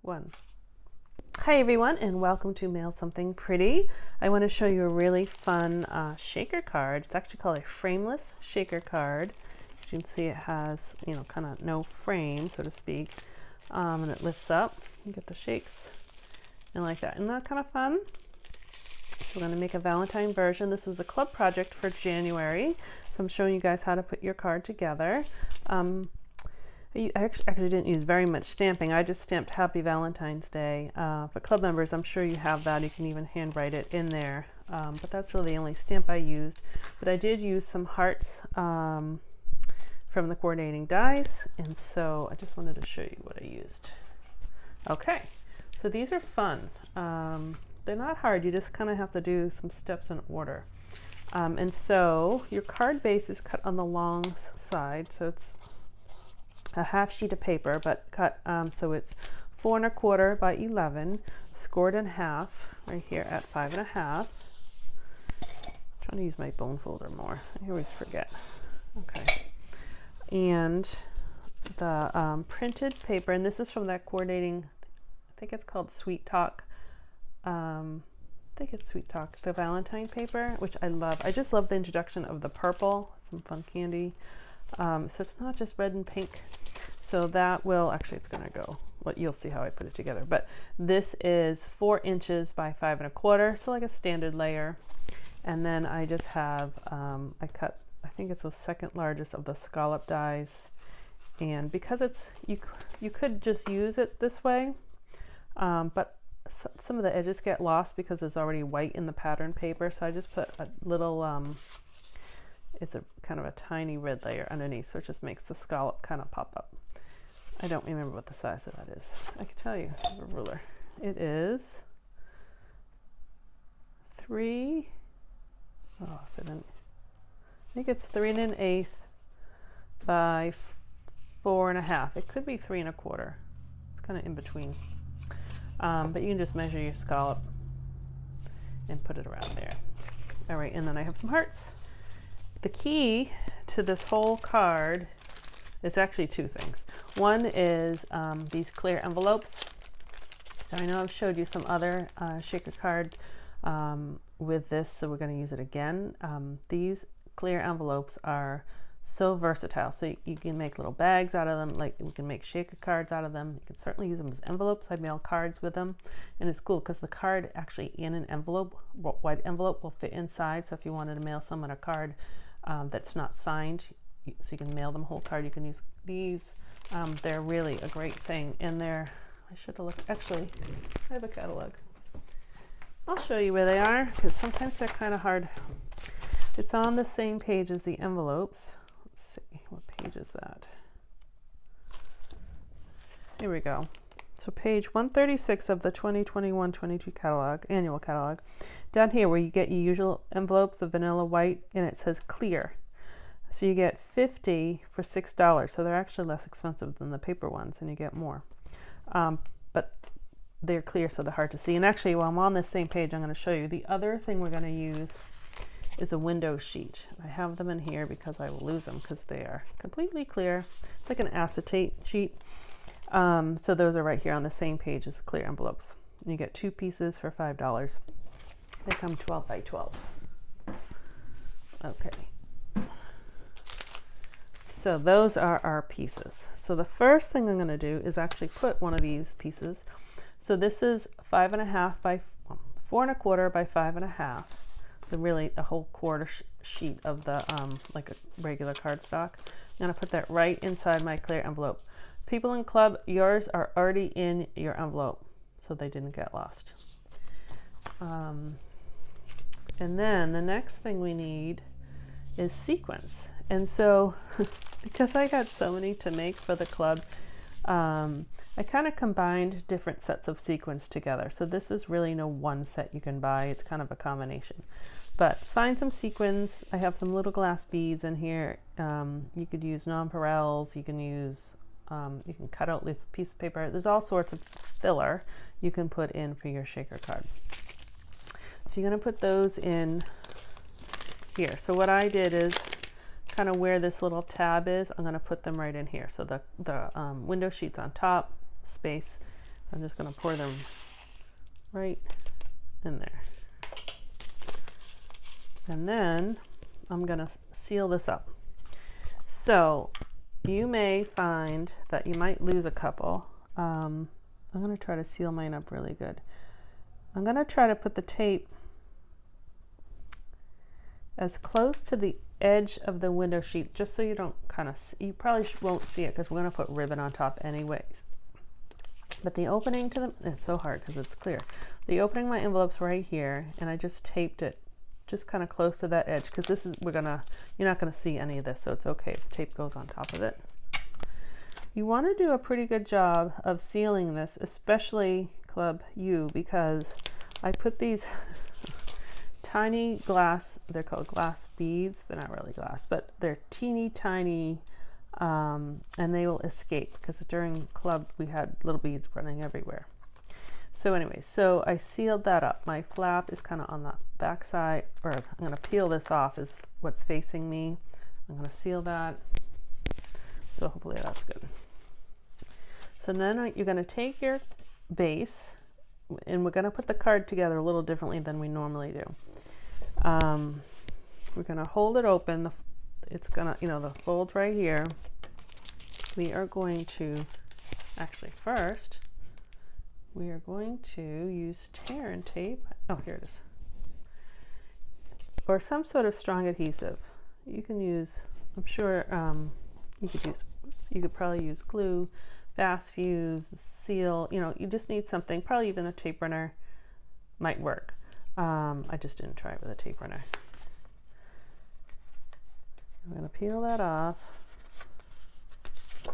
1. Hi everyone, and welcome to Mail Something Pretty. I want to show you a really fun shaker card. It's actually called a frameless shaker card. As you can see, it has, kind of no frame, so to speak, and it lifts up. You get the shakes and like that. Isn't that kind of fun? So we're going to make a Valentine version. This was a club project for January, so I'm showing you guys how to put your card together. I actually didn't use very much stamping. I just stamped Happy Valentine's Day. For club members, I'm sure you have that. You can even handwrite it in there. But that's really the only stamp I used. But I did use some hearts from the coordinating dies. And so I just wanted to show you what I used. Okay, so these are fun. They're not hard. You just kind of have to do some steps in order. And so your card base is cut on the long side. So it's a half sheet of paper, but cut so it's 4 1/4 by 11, scored in half right here at 5 1/2. I'm trying to use my bone folder more. I always forget. Okay, and the printed paper, and this is from that coordinating. I think it's called Sweet Talk. I think it's Sweet Talk, the Valentine paper, which I love. I just love the introduction of the purple, some fun candy. So it's not just red and pink. So that will, actually it's gonna go, well, you'll see how I put it together. But this is 4 inches by 5 1/4, so like a standard layer. And then I just have, I cut, I think it's the second largest of the scallop dies. And because it's, you could just use it this way, but some of the edges get lost because there's already white in the pattern paper. So I just put a little, it's a kind of a tiny red layer underneath, so it just makes the scallop kind of pop up. I don't remember what the size of that is. I can tell you, I have a ruler. It is 3, oh, is it I think it's 3 1/8 by 4 1/2. It could be 3 1/4. It's kind of in between. But you can just measure your scallop and put it around there. All right, and then I have some hearts. The key to this whole card is actually 2 things. One is these clear envelopes. So I know I've showed you some other shaker card with this, so we're going to use it again. These clear envelopes are so versatile. So you can make little bags out of them, like we can make shaker cards out of them. You can certainly use them as envelopes. I mail cards with them, and it's cool because the card actually in an envelope, white envelope, will fit inside. So if you wanted to mail someone a card that's not signed, so you can mail them a whole card, you can use these. They're really a great thing, and they're, I should have looked, actually I have a catalog. I'll show you where they are because sometimes they're kind of hard. It's on the same page as the envelopes. Let's see, what page is that? Here we go. So page 136 of the 2021-22 catalog, annual catalog. Down here where you get your usual envelopes, the vanilla white, and it says clear. So you get 50 for $6. So they're actually less expensive than the paper ones, and you get more. But they're clear, so they're hard to see. And actually, while I'm on this same page, I'm going to show you the other thing we're going to use is a window sheet. I have them in here because I will lose them because they are completely clear. It's like an acetate sheet. So those are right here on the same page as the clear envelopes. And you get 2 pieces for $5. They come 12 by 12. Okay. So those are our pieces. So the first thing I'm going to do is actually put one of these pieces. So this is 5 1/2 by 4 1/4 by 5 1/2. The really a whole quarter sheet of the like a regular cardstock. I'm going to put that right inside my clear envelope. People in club, yours are already in your envelope, so they didn't get lost. And then the next thing we need is sequins. And so because I got so many to make for the club, I kind of combined different sets of sequins together. So this is really no one set you can buy. It's kind of a combination. But find some sequins. I have some little glass beads in here. You could use nonpareils. You can use, you can cut out this piece of paper. There's all sorts of filler you can put in for your shaker card. So you're going to put those in here. So what I did is kind of where this little tab is, I'm going to put them right in here. So the window sheet's on top, space, I'm just going to pour them right in there. And then I'm going to seal this up. So you may find that you might lose a couple. I'm going to try to seal mine up really good. I'm going to try to put the tape as close to the edge of the window sheet, just so you don't kind of, you probably won't see it because we're going to put ribbon on top anyways. But the opening to it's so hard because it's clear. The opening of my envelope's right here, and I just taped it just kind of close to that edge because this is, you're not going to see any of this, so it's okay if the tape goes on top of it. You want to do a pretty good job of sealing this, especially Club U, because I put these tiny glass, they're called glass beads. They're not really glass, but they're teeny tiny, and they will escape because during Club we had little beads running everywhere. So anyway, so I sealed that up. My flap is kind of on the back side, or I'm going to peel this off is what's facing me. I'm going to seal that. So hopefully that's good. So then you're going to take your base, and we're going to put the card together a little differently than we normally do. We're going to hold it open. It's going to, the fold right here. We are going to, actually first, we are going to use tear and tape. Oh, here it is. Or some sort of strong adhesive. You can use, I'm sure, you could probably use glue, fast fuse, seal, you just need something, probably even a tape runner might work. I just didn't try it with a tape runner. I'm going to peel that off. I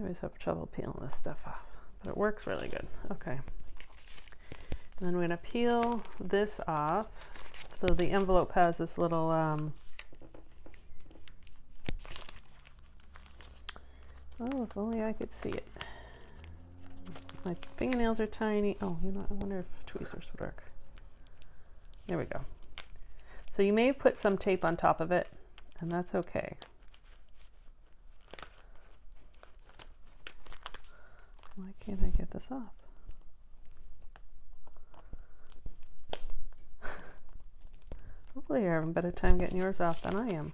always have trouble peeling this stuff off, but it works really good. Okay. And then we're going to peel this off. So the envelope has this little, oh, if only I could see it. My fingernails are tiny. Oh, I wonder if tweezers would work. There we go. So you may put some tape on top of it, and that's okay. Why can't I get this off? Hopefully you're having a better time getting yours off than I am.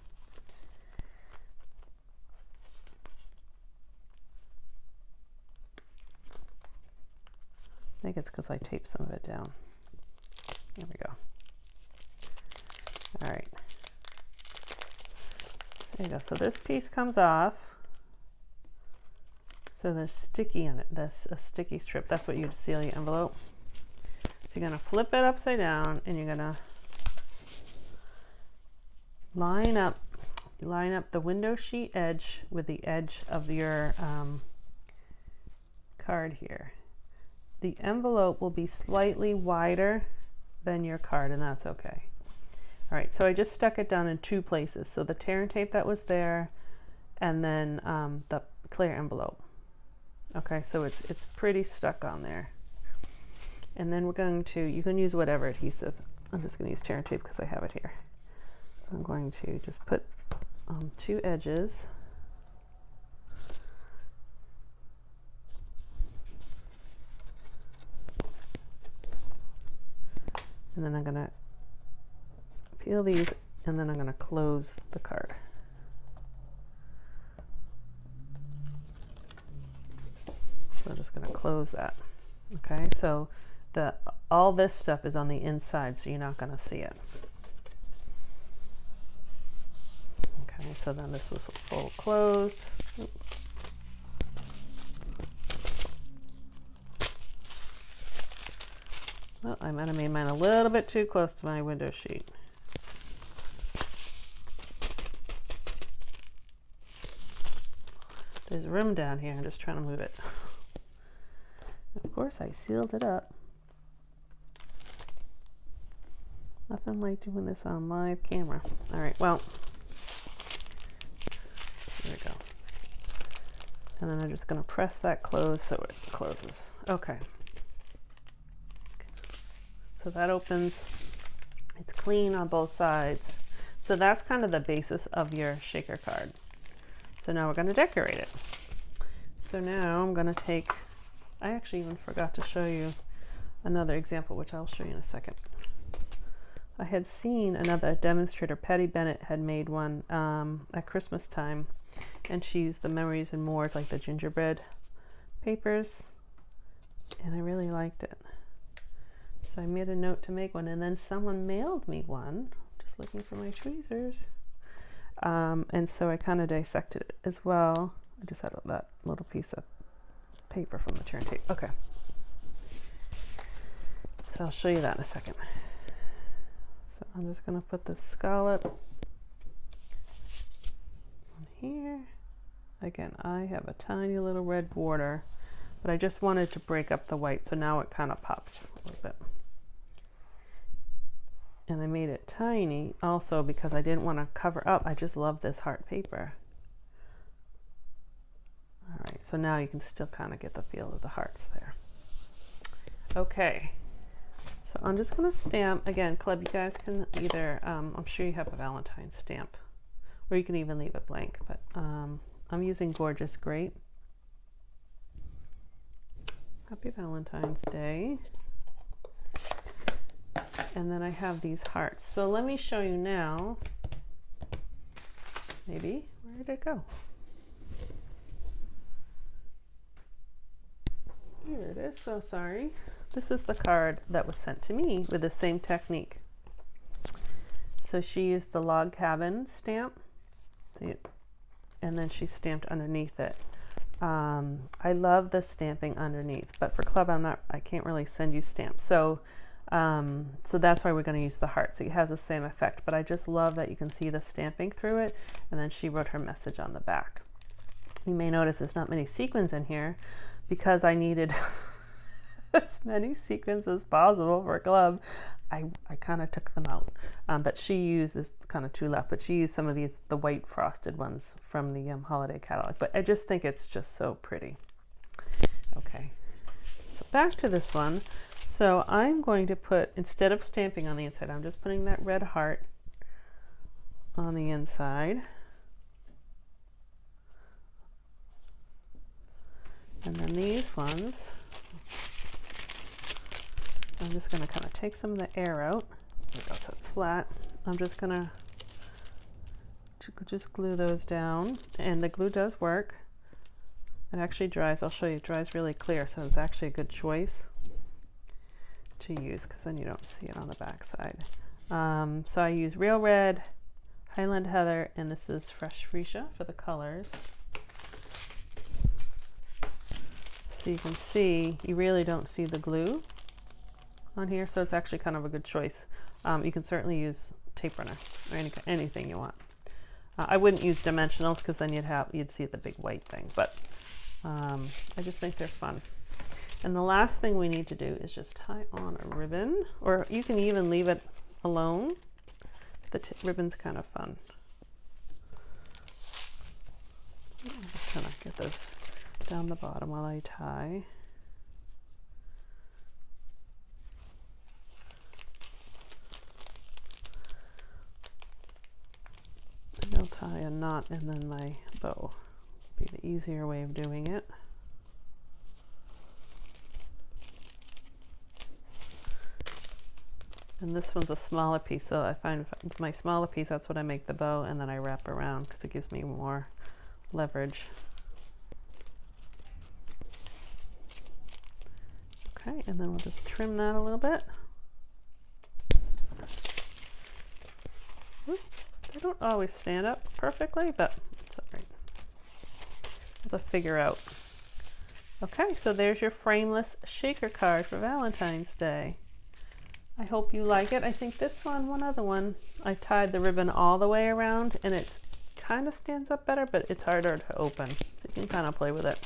I think it's because I taped some of it down. There we go. All right. There you go. So this piece comes off. So there's sticky on it. That's a sticky strip. That's what you'd seal your envelope. So you're going to flip it upside down, and you're going to line up the window sheet edge with the edge of your card here. The envelope will be slightly wider than your card, and that's okay. All right, so I just stuck it down in two places. So the tear and tape that was there, and then the clear envelope. Okay, so it's pretty stuck on there. And then we're going to, you can use whatever adhesive. I'm just going to use tear and tape because I have it here. I'm going to just put two edges. And then I'm going to peel these, and then I'm going to close the card. So I'm just going to close that. Okay, so all this stuff is on the inside, so you're not going to see it. Okay, so then this was full closed. Oops. Well, I might have made mine a little bit too close to my window sheet. There's room down here. I'm just trying to move it. Of course, I sealed it up. Nothing like doing this on live camera. All right, well, there we go. And then I'm just going to press that close so it closes. Okay. So that opens. It's clean on both sides. So that's kind of the basis of your shaker card. So now we're going to decorate it. So now I'm going to take, I actually even forgot to show you another example, which I'll show you in a second. I had seen another demonstrator, Patty Bennett, had made one at Christmas time, and she used the Memories and Mores, like the gingerbread papers, and I really liked it. So I made a note to make one, and then someone mailed me one, just looking for my tweezers. And so I kind of dissected it as well. I just had that little piece of paper from the turn-tape. Okay. So I'll show you that in a second. So I'm just going to put the scallop on here. Again, I have a tiny little red border, but I just wanted to break up the white, so now it kind of pops a little bit. And I made it tiny also because I didn't want to cover up. I just love this heart paper. All right, so now you can still kind of get the feel of the hearts there. Okay. So I'm just going to stamp, again, Club, you guys can either, I'm sure you have a Valentine stamp, or you can even leave it blank, but I'm using Gorgeous Grape. Happy Valentine's Day. And then I have these hearts. So let me show you now, maybe, where did it go? Here it is, so sorry. This is the card that was sent to me with the same technique. So she used the log cabin stamp, and then she stamped underneath it. I love the stamping underneath, but for Club, I can't really send you stamps. So that's why we're going to use the heart. So it has the same effect, but I just love that you can see the stamping through it, and then she wrote her message on the back. You may notice there's not many sequins in here because I needed as many sequins as possible for Club. I kind of took them out, but she uses kind of two left, but she used some of these, the white frosted ones from the holiday catalog, but I just think it's just so pretty. Okay, so back to this one. So I'm going to put, instead of stamping on the inside, I'm just putting that red heart on the inside. And then these ones, I'm just going to kind of take some of the air out. There we go, so it's flat. I'm just going to just glue those down, and the glue does work. It actually dries, I'll show you, it dries really clear, so it's actually a good choice to use because then you don't see it on the back side. So I use Real Red, Highland Heather, and this is Fresh Freesia for the colors. So you can see, you really don't see the glue on here, so it's actually kind of a good choice. You can certainly use tape runner or anything you want. I wouldn't use dimensionals because then you'd see the big white thing, but I just think they're fun. And the last thing we need to do is just tie on a ribbon, or you can even leave it alone. The ribbon's kind of fun. I'm just gonna get those down the bottom while I tie. And I'll tie a knot and then my bow. Be the easier way of doing it. And this one's a smaller piece, so I find with my smaller piece, that's what I make the bow, and then I wrap around because it gives me more leverage. Okay, and then we'll just trim that a little bit. They don't always stand up perfectly, but it's all right. We'll have to figure out. Okay, so there's your frameless shaker card for Valentine's Day. I hope you like it. I think this one other one, I tied the ribbon all the way around and it kind of stands up better, but it's harder to open. So you can kind of play with it.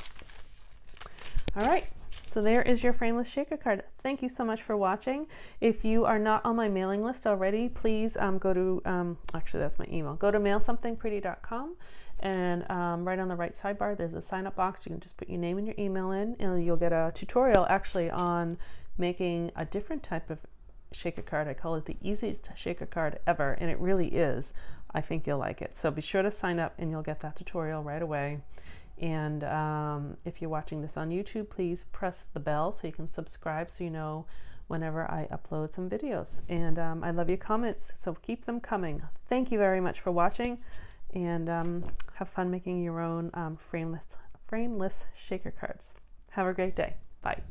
All right, so there is your frameless shaker card. Thank you so much for watching. If you are not on my mailing list already, please go to, actually that's my email, go to mailsomethingpretty.com, and right on the right sidebar, there's a sign up box. You can just put your name and your email in, and you'll get a tutorial actually on making a different type of shaker card. I call it the easiest shaker card ever, and it really is. I think you'll like it. So be sure to sign up and you'll get that tutorial right away. And if you're watching this on YouTube, please press the bell so you can subscribe so you know whenever I upload some videos. And I love your comments, so keep them coming. Thank you very much for watching, and have fun making your own frameless shaker cards. Have a great day. Bye.